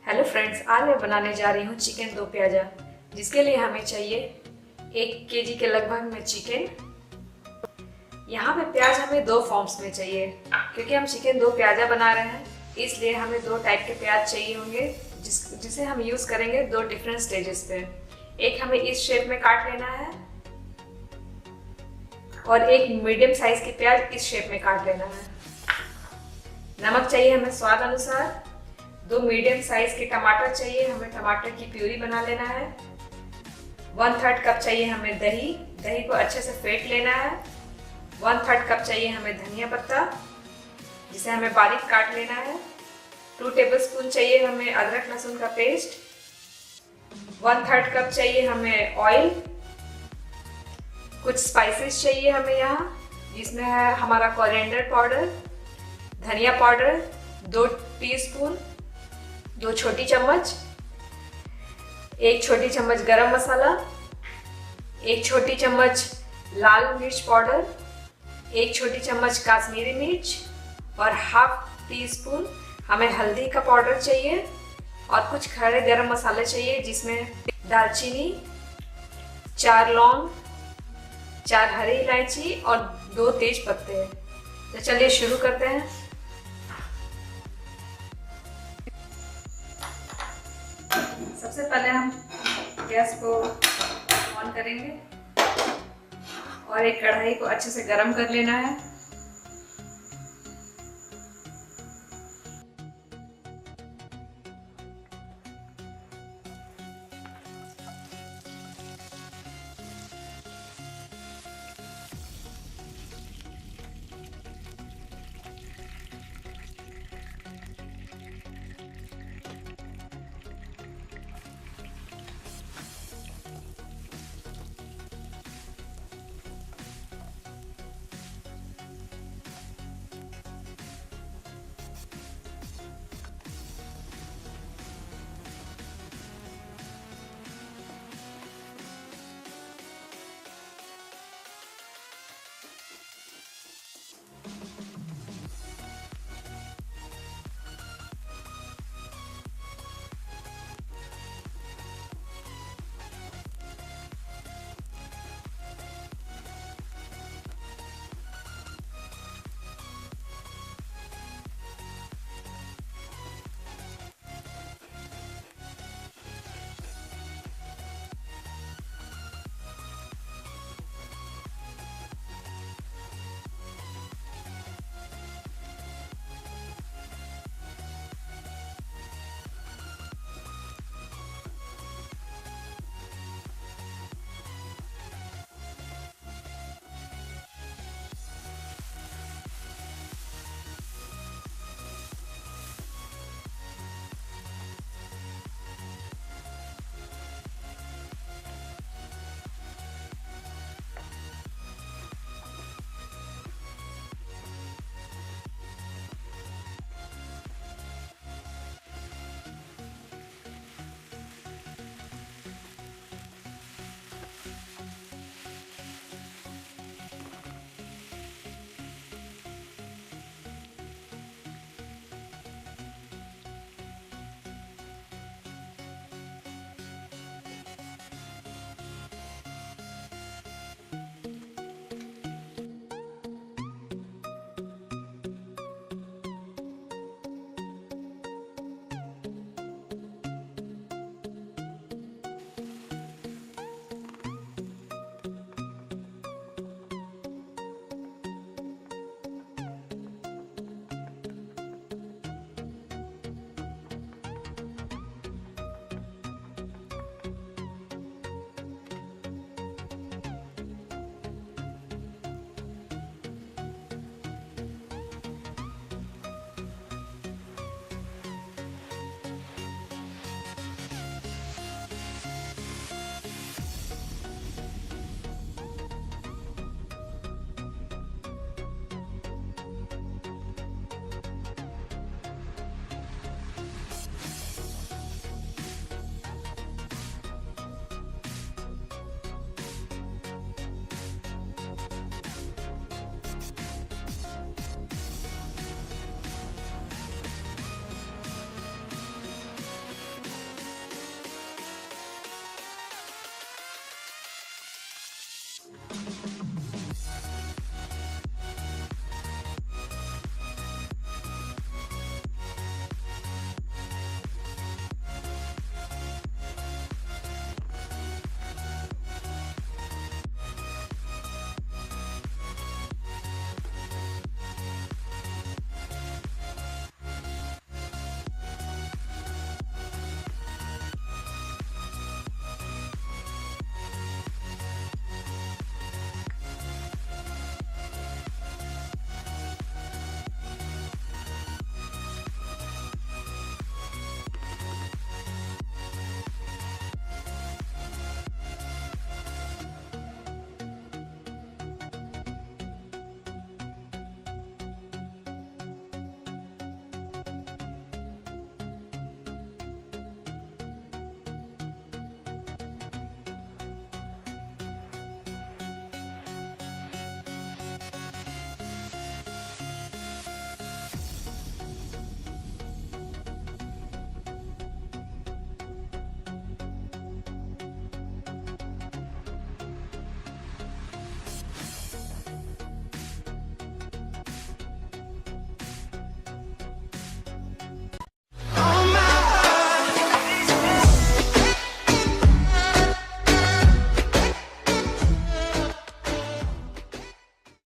Hello friends, आज मैं बनाने जा रही हूँ चिकन दो प्याजा, जिसके लिए हमें चाहिए 1 केजी के लगभग में चिकन। यहाँ पे प्याज हमें 2 फॉर्म्स में चाहिए, क्योंकि हम चिकन दो प्याजा बना रहे हैं, इसलिए हमें 2 टाइप के प्याज चाहिए होंगे, जिसे हम यूज़ करेंगे 2 डिफरेंट स्टेजेस पे। एक हमें इस शेप में काट लेना है और एक मीडियम साइज की प्याज इस शेप में काट लेना है। नमक चाहिए हमें स्वाद अनुसार। 2 मीडियम साइज के टमाटर चाहिए, हमें टमाटर की प्यूरी बना लेना है। 1/3 कप चाहिए हमें दही को अच्छे से फेंट लेना है। 1/3 कप चाहिए हमें धनिया पत्ता, जिसे हमें बारीक काट लेना है। 2 टेबलस्पून चाहिए हमें अदरक लहसुन का पेस्ट। 1/3 कप चाहिए हमें ऑयल। कुछ स्पाइसेस चाहिए हमें यहाँ, जिसमें है हमारा कोरिएंडर पाउडर, धनिया पाउडर 2 टीस्पून, 2 छोटी चम्मच, 1 छोटी चम्मच गरम मसाला, 1 छोटी चम्मच लाल मिर्च पाउडर, 1 छोटी चम्मच कश्मीरी मिर्च और ½ टीस्पून हमें हल्दी का पाउडर चाहिए और कुछ खड़े गरम मसाले चाहिए, जिसमें दालचीनी, 4 लौंग, 4 हरी इलायची और 2 तेज पत्ते। तो चलिए शुरू करते हैं। सबसे पहले हम गैस को ऑन करेंगे और एक कढ़ाई को अच्छे से गरम कर लेना है।